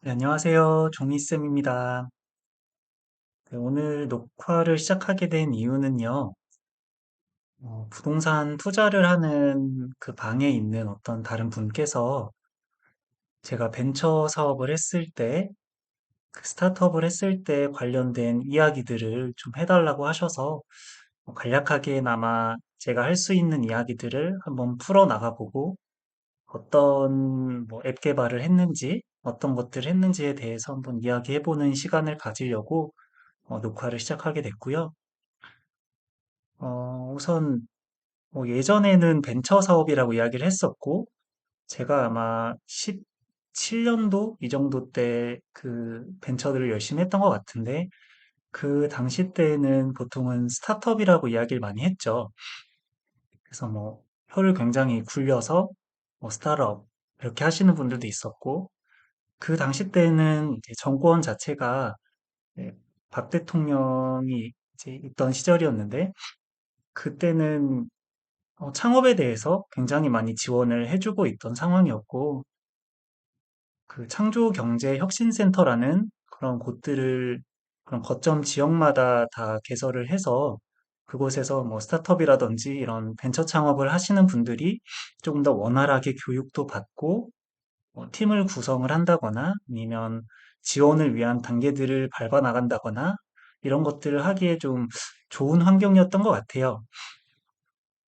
네, 안녕하세요. 종이쌤입니다. 네, 오늘 녹화를 시작하게 된 이유는요, 부동산 투자를 하는 그 방에 있는 어떤 다른 분께서 제가 벤처 사업을 했을 때, 그 스타트업을 했을 때 관련된 이야기들을 좀 해달라고 하셔서 간략하게나마 제가 할 수 있는 이야기들을 한번 풀어 나가보고 어떤 앱 개발을 했는지, 어떤 것들을 했는지에 대해서 한번 이야기해보는 시간을 가지려고 녹화를 시작하게 됐고요. 우선 예전에는 벤처 사업이라고 이야기를 했었고, 제가 아마 17년도 이 정도 때 그 벤처들을 열심히 했던 것 같은데, 그 당시 때는 보통은 스타트업이라고 이야기를 많이 했죠. 그래서 혀를 굉장히 굴려서 스타트업 이렇게 하시는 분들도 있었고, 그 당시 때는 이제 정권 자체가 예, 박 대통령이 이제 있던 시절이었는데, 그때는 창업에 대해서 굉장히 많이 지원을 해주고 있던 상황이었고, 그 창조경제혁신센터라는 그런 곳들을 그런 거점 지역마다 다 개설을 해서 그곳에서 스타트업이라든지 이런 벤처 창업을 하시는 분들이 조금 더 원활하게 교육도 받고 팀을 구성을 한다거나 아니면 지원을 위한 단계들을 밟아 나간다거나 이런 것들을 하기에 좀 좋은 환경이었던 것 같아요.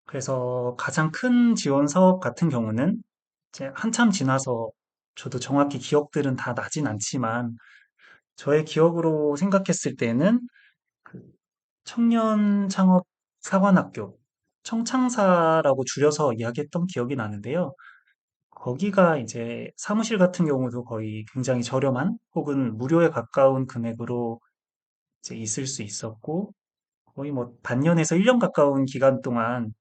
그래서 가장 큰 지원 사업 같은 경우는 이제 한참 지나서 저도 정확히 기억들은 다 나진 않지만 저의 기억으로 생각했을 때는 그 청년 창업 사관학교 청창사라고 줄여서 이야기했던 기억이 나는데요. 거기가 이제 사무실 같은 경우도 거의 굉장히 저렴한 혹은 무료에 가까운 금액으로 이제 있을 수 있었고 거의 반년에서 1년 가까운 기간 동안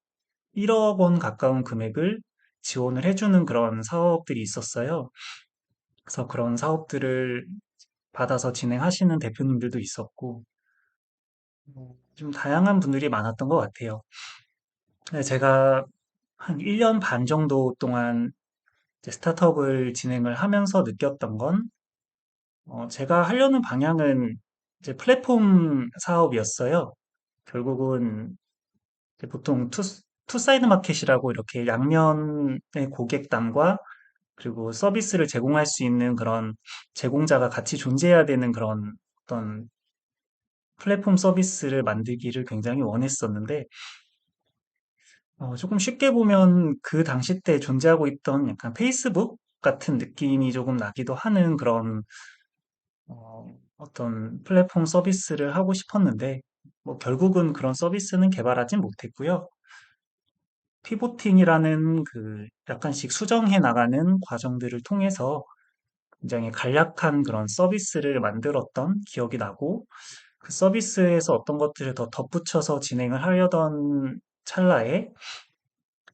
1억 원 가까운 금액을 지원을 해주는 그런 사업들이 있었어요. 그래서 그런 사업들을 받아서 진행하시는 대표님들도 있었고, 좀 다양한 분들이 많았던 것 같아요. 네, 제가 한 1년 반 정도 동안 이제 스타트업을 진행을 하면서 느꼈던 건, 제가 하려는 방향은 이제 플랫폼 사업이었어요. 결국은 이제 보통 투사이드 마켓이라고 이렇게 양면의 고객단과 그리고 서비스를 제공할 수 있는 그런 제공자가 같이 존재해야 되는 그런 어떤 플랫폼 서비스를 만들기를 굉장히 원했었는데, 조금 쉽게 보면 그 당시 때 존재하고 있던 약간 페이스북 같은 느낌이 조금 나기도 하는 그런 어떤 플랫폼 서비스를 하고 싶었는데, 결국은 그런 서비스는 개발하진 못했고요. 피보팅이라는 그 약간씩 수정해 나가는 과정들을 통해서 굉장히 간략한 그런 서비스를 만들었던 기억이 나고, 그 서비스에서 어떤 것들을 더 덧붙여서 진행을 하려던 찰나에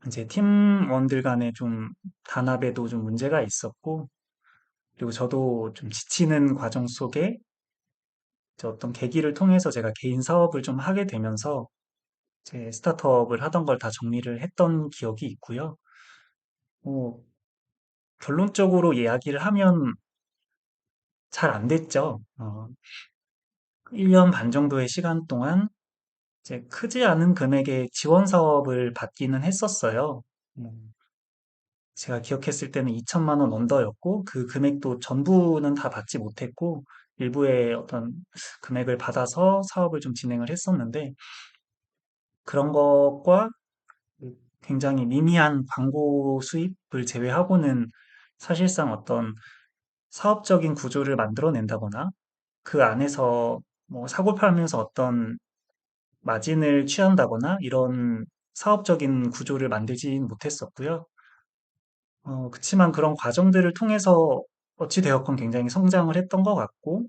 이제 팀원들 간에 좀 단합에도 좀 문제가 있었고, 그리고 저도 좀 지치는 과정 속에 이제 어떤 계기를 통해서 제가 개인 사업을 좀 하게 되면서 제 스타트업을 하던 걸 다 정리를 했던 기억이 있고요. 뭐, 결론적으로 이야기를 하면 잘 안 됐죠. 1년 반 정도의 시간 동안 이제 크지 않은 금액의 지원 사업을 받기는 했었어요. 음, 제가 기억했을 때는 2천만 원 언더였고, 그 금액도 전부는 다 받지 못했고, 일부의 어떤 금액을 받아서 사업을 좀 진행을 했었는데, 그런 것과 굉장히 미미한 광고 수입을 제외하고는 사실상 어떤 사업적인 구조를 만들어낸다거나, 그 안에서 사고 팔면서 어떤 마진을 취한다거나, 이런 사업적인 구조를 만들진 못했었고요. 그치만 그런 과정들을 통해서 어찌되었건 굉장히 성장을 했던 것 같고,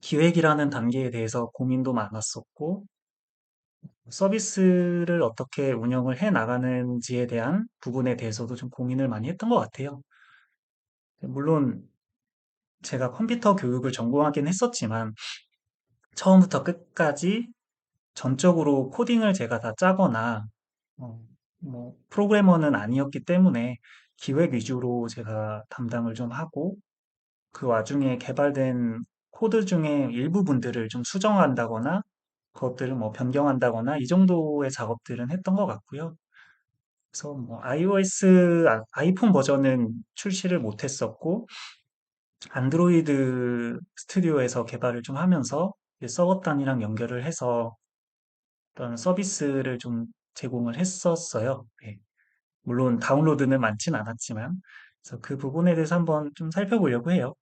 기획이라는 단계에 대해서 고민도 많았었고, 서비스를 어떻게 운영을 해 나가는지에 대한 부분에 대해서도 좀 고민을 많이 했던 것 같아요. 물론 제가 컴퓨터 교육을 전공하긴 했었지만, 처음부터 끝까지 전적으로 코딩을 제가 다 짜거나, 어, 프로그래머는 아니었기 때문에 기획 위주로 제가 담당을 좀 하고, 그 와중에 개발된 코드 중에 일부분들을 좀 수정한다거나 그것들을 뭐 변경한다거나 이 정도의 작업들은 했던 것 같고요. 그래서 뭐 iOS 아이폰 버전은 출시를 못했었고 안드로이드 스튜디오에서 개발을 좀 하면서 이제 서버 단이랑 연결을 해서 어떤 서비스를 좀 제공을 했었어요. 예. 물론 다운로드는 많진 않았지만 그래서 그 부분에 대해서 한번 좀 살펴보려고 해요.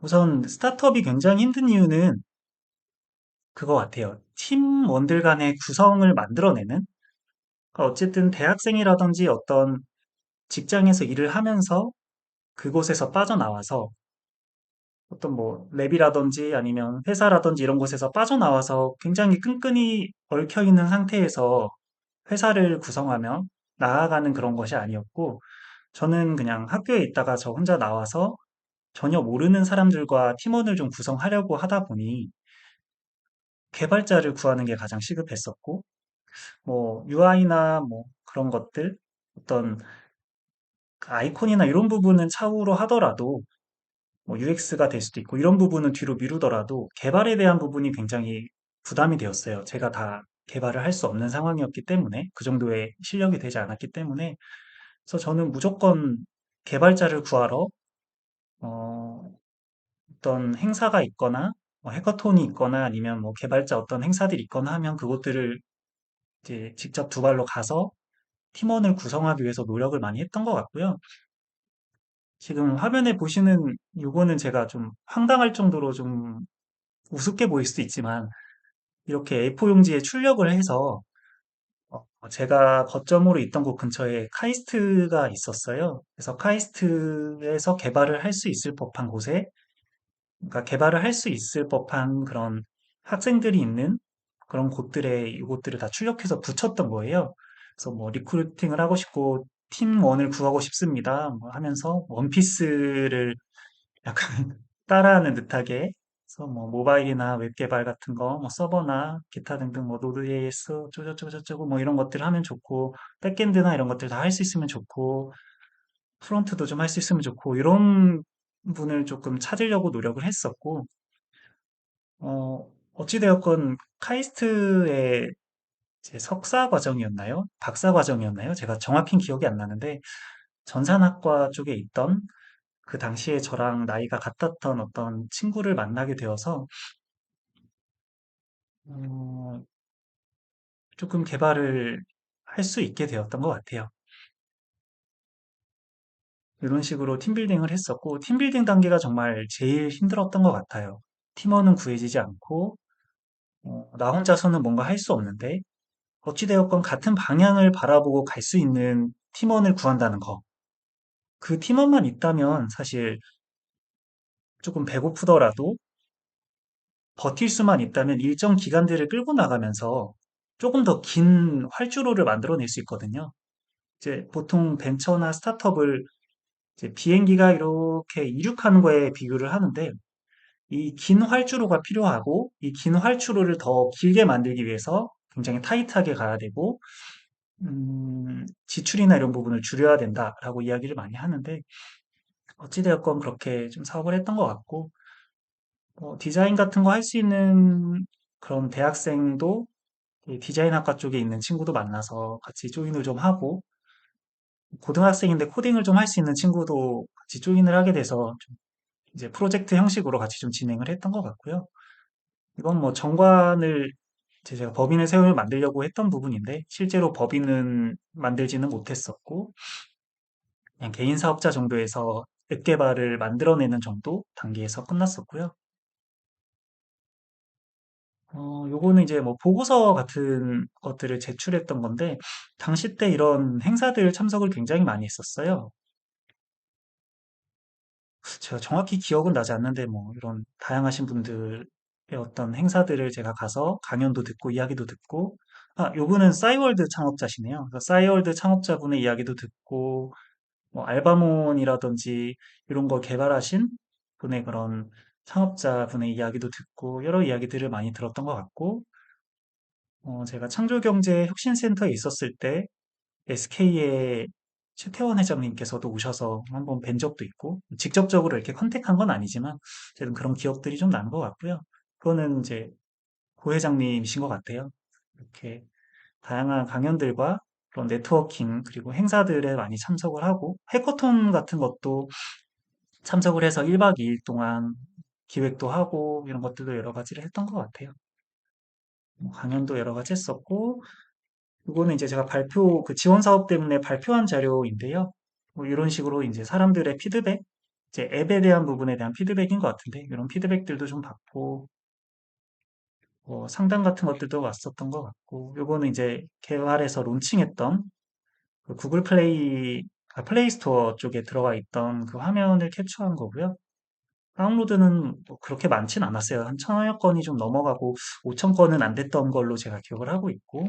우선 스타트업이 굉장히 힘든 이유는 그거 같아요. 팀원들 간의 구성을 만들어내는 그러니까 어쨌든 대학생이라든지 어떤 직장에서 일을 하면서 그곳에서 빠져나와서 어떤 뭐 랩이라든지 아니면 회사라든지 이런 곳에서 빠져나와서 굉장히 끈끈이 얽혀 있는 상태에서 회사를 구성하며 나아가는 그런 것이 아니었고 저는 그냥 학교에 있다가 저 혼자 나와서 전혀 모르는 사람들과 팀원을 좀 구성하려고 하다 보니 개발자를 구하는 게 가장 시급했었고 뭐 UI나 뭐 그런 것들 어떤 그 아이콘이나 이런 부분은 차후로 하더라도 뭐 UX가 될 수도 있고 이런 부분은 뒤로 미루더라도 개발에 대한 부분이 굉장히 부담이 되었어요. 제가 다 개발을 할 수 없는 상황이었기 때문에 그 정도의 실력이 되지 않았기 때문에 그래서 저는 무조건 개발자를 구하러 어, 어떤 행사가 있거나 뭐 해커톤이 있거나 아니면 뭐 개발자 어떤 행사들이 있거나 하면 그것들을 이제 직접 두 발로 가서 팀원을 구성하기 위해서 노력을 많이 했던 것 같고요. 지금 화면에 보시는 요거는 제가 좀 황당할 정도로 좀 우습게 보일 수도 있지만 이렇게 A4 용지에 출력을 해서 제가 거점으로 있던 곳 근처에 카이스트가 있었어요. 그래서 카이스트에서 개발을 할 수 있을 법한 곳에 그러니까 개발을 할 수 있을 법한 그런 학생들이 있는 그런 곳들에 이곳들을 다 출력해서 붙였던 거예요. 그래서 뭐 리크루팅을 하고 싶고 팀원을 구하고 싶습니다. 뭐 하면서 원피스를 약간 따라하는 듯하게 그래서 뭐 모바일이나 웹 개발 같은 거, 뭐 서버나 기타 등등 뭐 노드.js 어쩌고저쩌고 뭐 이런 것들을 하면 좋고 백엔드나 이런 것들 다 할 수 있으면 좋고 프론트도 좀 할 수 있으면 좋고 이런 분을 조금 찾으려고 노력을 했었고 어찌되었건 카이스트의 제 석사 과정이었나요? 박사 과정이었나요? 제가 정확히 기억이 안 나는데 전산학과 쪽에 있던 그 당시에 저랑 나이가 같았던 어떤 친구를 만나게 되어서 어, 조금 개발을 할 수 있게 되었던 것 같아요. 이런 식으로 팀빌딩을 했었고 팀빌딩 단계가 정말 제일 힘들었던 것 같아요. 팀원은 구해지지 않고 나 혼자서는 뭔가 할 수 없는데 어찌되었건 같은 방향을 바라보고 갈 수 있는 팀원을 구한다는 거. 그 팀원만 있다면 사실 조금 배고프더라도 버틸 수만 있다면 일정 기간들을 끌고 나가면서 조금 더 긴 활주로를 만들어낼 수 있거든요. 이제 보통 벤처나 스타트업을 이제 비행기가 이렇게 이륙하는 거에 비교를 하는데 이 긴 활주로가 필요하고 이 긴 활주로를 더 길게 만들기 위해서 굉장히 타이트하게 가야 되고 지출이나 이런 부분을 줄여야 된다라고 이야기를 많이 하는데 어찌되었건 그렇게 좀 사업을 했던 것 같고 디자인 같은 거 할 수 있는 그런 대학생도 이 디자인학과 쪽에 있는 친구도 만나서 같이 조인을 좀 하고 고등학생인데 코딩을 좀 할 수 있는 친구도 같이 조인을 하게 돼서 좀 이제 프로젝트 형식으로 같이 좀 진행을 했던 것 같고요. 이건 뭐 정관을 이제 제가 법인을 세워 만들려고 했던 부분인데 실제로 법인은 만들지는 못했었고 그냥 개인 사업자 정도에서 앱 개발을 만들어내는 정도 단계에서 끝났었고요. 요거는 이제 뭐 보고서 같은 것들을 제출했던 건데 당시 때 이런 행사들 참석을 굉장히 많이 했었어요. 제가 정확히 기억은 나지 않는데 뭐 이런 다양하신 분들의 어떤 행사들을 제가 가서 강연도 듣고 이야기도 듣고 요분은 싸이월드 창업자시네요. 그래서 싸이월드 창업자분의 이야기도 듣고 뭐 알바몬이라든지 이런 거 개발하신 분의 그런 창업자분의 이야기도 듣고 여러 이야기들을 많이 들었던 것 같고 제가 창조경제 혁신센터에 있었을 때 SK의 최태원 회장님께서도 오셔서 한번 뵌 적도 있고, 직접적으로 이렇게 컨택한 건 아니지만, 어쨌든 그런 기억들이 좀 나는 것 같고요. 그거는 이제 고 회장님이신 것 같아요. 이렇게 다양한 강연들과 그런 네트워킹, 그리고 행사들에 많이 참석을 하고, 해커톤 같은 것도 참석을 해서 1박 2일 동안 기획도 하고, 이런 것들도 여러 가지를 했던 것 같아요. 뭐 강연도 여러 가지 했었고, 이거는 이제 제가 그 지원 사업 때문에 발표한 자료인데요. 뭐 이런 식으로 이제 사람들의 피드백, 이제 앱에 대한 부분에 대한 피드백인 것 같은데, 이런 피드백들도 좀 받고, 뭐 상담 같은 것들도 왔었던 것 같고, 요거는 이제 개발해서 론칭했던 그 구글 플레이 스토어 쪽에 들어가 있던 그 화면을 캡처한 거고요. 다운로드는 뭐 그렇게 많진 않았어요. 한 천여 건이 좀 넘어가고 5천 건은 안 됐던 걸로 제가 기억을 하고 있고,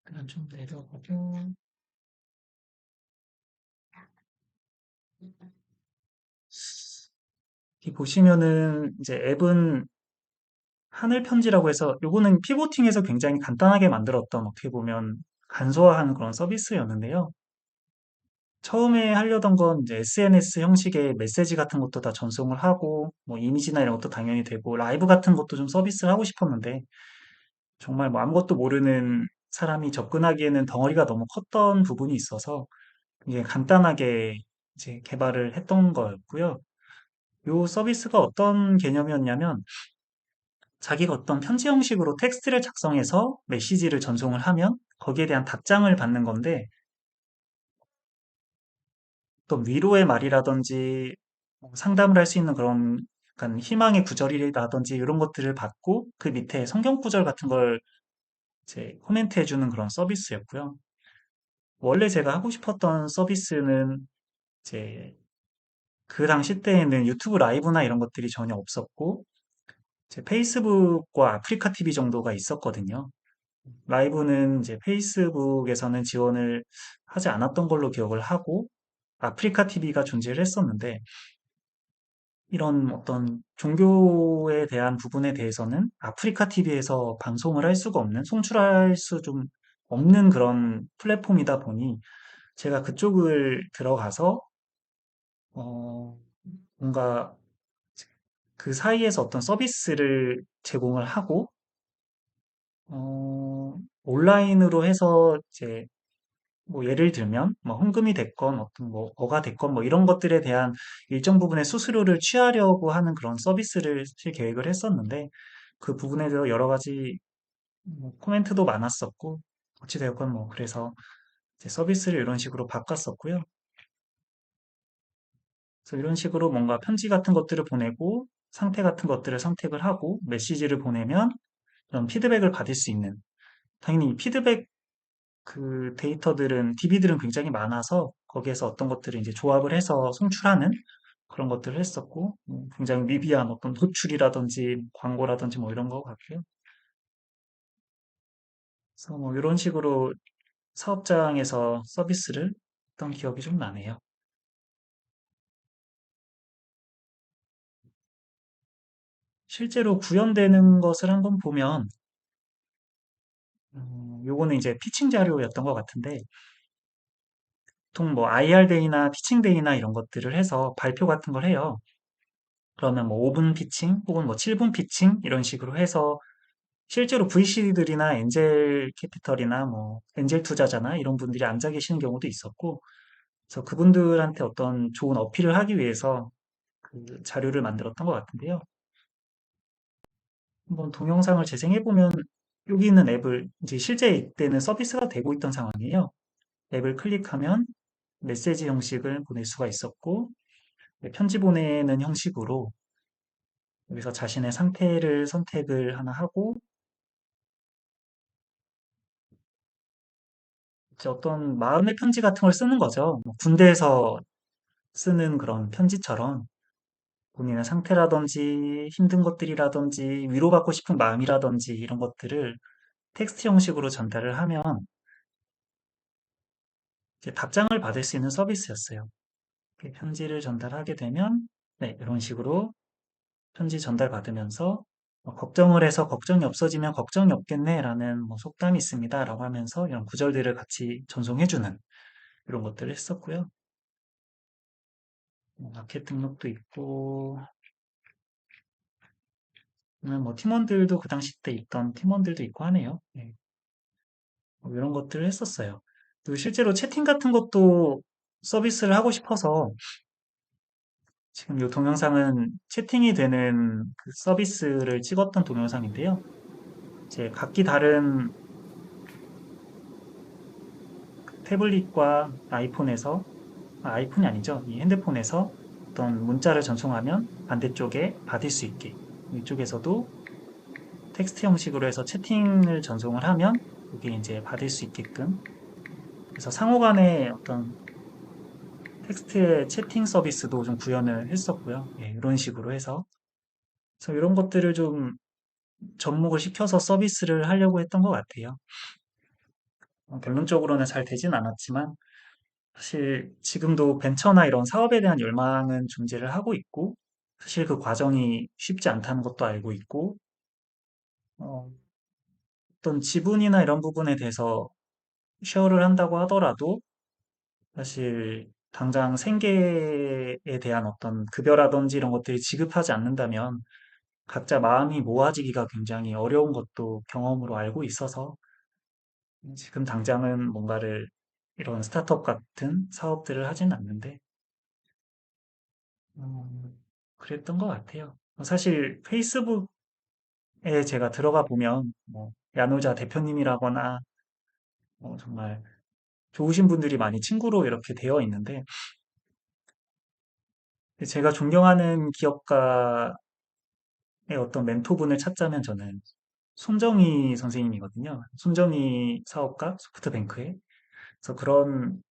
그냥 좀 내려가고, 여기 보시면은 이제 앱은 하늘 편지라고 해서 요거는 피보팅에서 굉장히 간단하게 만들었던 어떻게 보면 간소화한 그런 서비스였는데요. 처음에 하려던 건 이제 SNS 형식의 메시지 같은 것도 다 전송을 하고 뭐 이미지나 이런 것도 당연히 되고 라이브 같은 것도 좀 서비스를 하고 싶었는데 정말 뭐 아무것도 모르는 사람이 접근하기에는 덩어리가 너무 컸던 부분이 있어서 이게 간단하게 이제 개발을 했던 거였고요. 요 서비스가 어떤 개념이었냐면 자기가 어떤 편지 형식으로 텍스트를 작성해서 메시지를 전송을 하면 거기에 대한 답장을 받는 건데 어떤 위로의 말이라든지 뭐 상담을 할 수 있는 그런 약간 희망의 구절이라든지 이런 것들을 받고 그 밑에 성경 구절 같은 걸 이제 코멘트 해주는 그런 서비스였고요. 원래 제가 하고 싶었던 서비스는 이제 그 당시 때에는 유튜브 라이브나 이런 것들이 전혀 없었고 이제 페이스북과 아프리카 TV 정도가 있었거든요. 라이브는 이제 페이스북에서는 지원을 하지 않았던 걸로 기억을 하고 아프리카 TV가 존재를 했었는데 이런 어떤 종교에 대한 부분에 대해서는 아프리카 TV에서 방송을 할 수가 없는, 송출할 수 좀 없는 그런 플랫폼이다 보니 제가 그쪽을 들어가서 어, 뭔가 그 사이에서 어떤 서비스를 제공을 하고 온라인으로 해서 이제 뭐 예를 들면 뭐 헌금이 됐건 어떤 뭐 어가 됐건 뭐 이런 것들에 대한 일정 부분의 수수료를 취하려고 하는 그런 서비스를 사실 계획을 했었는데 그 부분에 대해서 여러 가지 뭐 코멘트도 많았었고 어찌되었건 뭐 그래서 이제 서비스를 이런 식으로 바꿨었고요. 그래서 이런 식으로 뭔가 편지 같은 것들을 보내고 상태 같은 것들을 선택을 하고 메시지를 보내면 그런 피드백을 받을 수 있는 당연히 이 피드백 그 데이터들은, DB들은 굉장히 많아서 거기에서 어떤 것들을 이제 조합을 해서 송출하는 그런 것들을 했었고, 굉장히 미비한 어떤 노출이라든지 광고라든지 뭐 이런 거 같고요. 그래서 뭐 이런 식으로 사업장에서 서비스를 했던 기억이 좀 나네요. 실제로 구현되는 것을 한번 보면, 요거는 이제 피칭 자료였던 것 같은데, 보통 뭐 IR 데이나 피칭 데이나 이런 것들을 해서 발표 같은 걸 해요. 그러면 뭐 5분 피칭 혹은 뭐 7분 피칭 이런 식으로 해서 실제로 VC들이나 엔젤 캐피털이나 뭐 엔젤 투자자나 이런 분들이 앉아 계시는 경우도 있었고, 그래서 그분들한테 어떤 좋은 어필을 하기 위해서 그 자료를 만들었던 것 같은데요. 한번 동영상을 재생해 보면 여기 있는 앱을 이제 실제 이때는 서비스가 되고 있던 상황이에요. 앱을 클릭하면 메시지 형식을 보낼 수가 있었고, 편지 보내는 형식으로 여기서 자신의 상태를 선택을 하나 하고 이제 어떤 마음의 편지 같은 걸 쓰는 거죠. 뭐 군대에서 쓰는 그런 편지처럼 본인의 상태라든지 힘든 것들이라든지 위로받고 싶은 마음이라든지 이런 것들을 텍스트 형식으로 전달을 하면 이제 답장을 받을 수 있는 서비스였어요. 이렇게 편지를 전달하게 되면 네, 이런 식으로 편지 전달 받으면서 걱정을 해서 걱정이 없어지면 걱정이 없겠네라는 뭐 속담이 있습니다라고 하면서 이런 구절들을 같이 전송해주는 이런 것들을 했었고요. 마켓 등록도 있고, 뭐 팀원들도 그 당시 때 있던 팀원들도 있고 하네요. 네, 뭐 이런 것들을 했었어요. 그리고 실제로 채팅 같은 것도 서비스를 하고 싶어서 지금 이 동영상은 채팅이 되는 그 서비스를 찍었던 동영상인데요. 이제 각기 다른 태블릿과 아이폰에서, 아이폰이 아니죠. 이 핸드폰에서 어떤 문자를 전송하면 반대쪽에 받을 수 있게. 이쪽에서도 텍스트 형식으로 해서 채팅을 전송을 하면 이게 이제 받을 수 있게끔. 그래서 상호 간의 어떤 텍스트의 채팅 서비스도 좀 구현을 했었고요. 예, 이런 식으로 해서. 그래서 이런 것들을 좀 접목을 시켜서 서비스를 하려고 했던 것 같아요. 결론적으로는 잘 되진 않았지만, 사실 지금도 벤처나 이런 사업에 대한 열망은 존재를 하고 있고, 사실 그 과정이 쉽지 않다는 것도 알고 있고, 어, 어떤 지분이나 이런 부분에 대해서 쉐어를 한다고 하더라도, 사실 당장 생계에 대한 어떤 급여라든지 이런 것들이 지급하지 않는다면, 각자 마음이 모아지기가 굉장히 어려운 것도 경험으로 알고 있어서, 지금 당장은 뭔가를 이런 스타트업 같은 사업들을 하진 않는데, 그랬던 것 같아요. 사실 페이스북에 제가 들어가 보면 뭐 야노자 대표님이라거나 정말 좋으신 분들이 많이 친구로 이렇게 되어 있는데 제가 존경하는 기업가의 어떤 멘토분을 찾자면 저는 손정희 선생님이거든요. 손정희 사업가 소프트뱅크에. 그래서 그런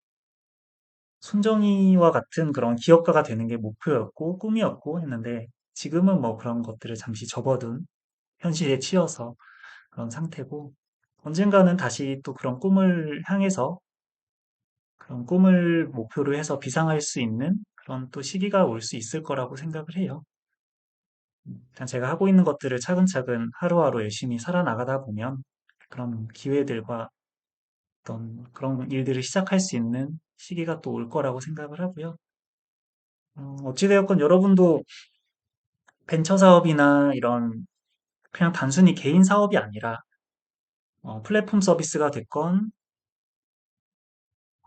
손정희와 같은 그런 기업가가 되는 게 목표였고 꿈이었고 했는데 지금은 뭐 그런 것들을 잠시 접어둔 현실에 치여서 그런 상태고 언젠가는 다시 또 그런 꿈을 향해서 그런 꿈을 목표로 해서 비상할 수 있는 그런 또 시기가 올 수 있을 거라고 생각을 해요. 그냥 제가 하고 있는 것들을 차근차근 하루하루 열심히 살아나가다 보면 그런 기회들과 어떤 그런 일들을 시작할 수 있는 시기가 또 올 거라고 생각을 하고요. 어찌되었건 여러분도 벤처 사업이나 이런 그냥 단순히 개인 사업이 아니라 플랫폼 서비스가 됐건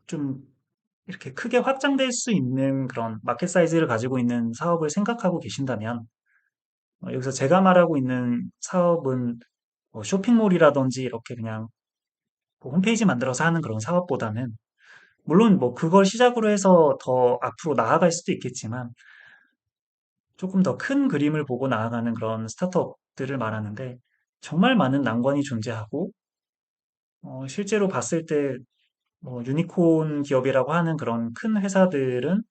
좀 이렇게 크게 확장될 수 있는 그런 마켓 사이즈를 가지고 있는 사업을 생각하고 계신다면 여기서 제가 말하고 있는 사업은 뭐 쇼핑몰이라든지 이렇게 그냥 뭐 홈페이지 만들어서 하는 그런 사업보다는 물론 뭐 그걸 시작으로 해서 더 앞으로 나아갈 수도 있겠지만 조금 더 큰 그림을 보고 나아가는 그런 스타트업들을 말하는데 정말 많은 난관이 존재하고 실제로 봤을 때 뭐 유니콘 기업이라고 하는 그런 큰 회사들은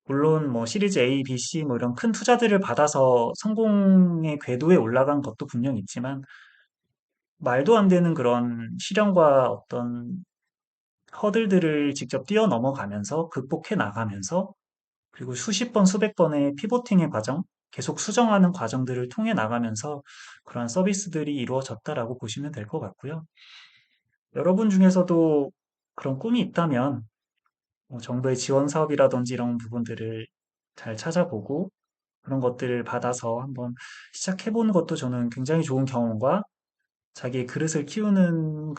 물론 뭐 시리즈 A, B, C 뭐 이런 큰 투자들을 받아서 성공의 궤도에 올라간 것도 분명 있지만 말도 안 되는 그런 시련과 어떤 허들들을 직접 뛰어넘어가면서 극복해 나가면서 그리고 수십 번, 수백 번의 피보팅의 과정, 계속 수정하는 과정들을 통해 나가면서 그러한 서비스들이 이루어졌다라고 보시면 될 것 같고요. 여러분 중에서도 그런 꿈이 있다면 정부의 지원 사업이라든지 이런 부분들을 잘 찾아보고 그런 것들을 받아서 한번 시작해보는 것도 저는 굉장히 좋은 경험과 자기의 그릇을 키우는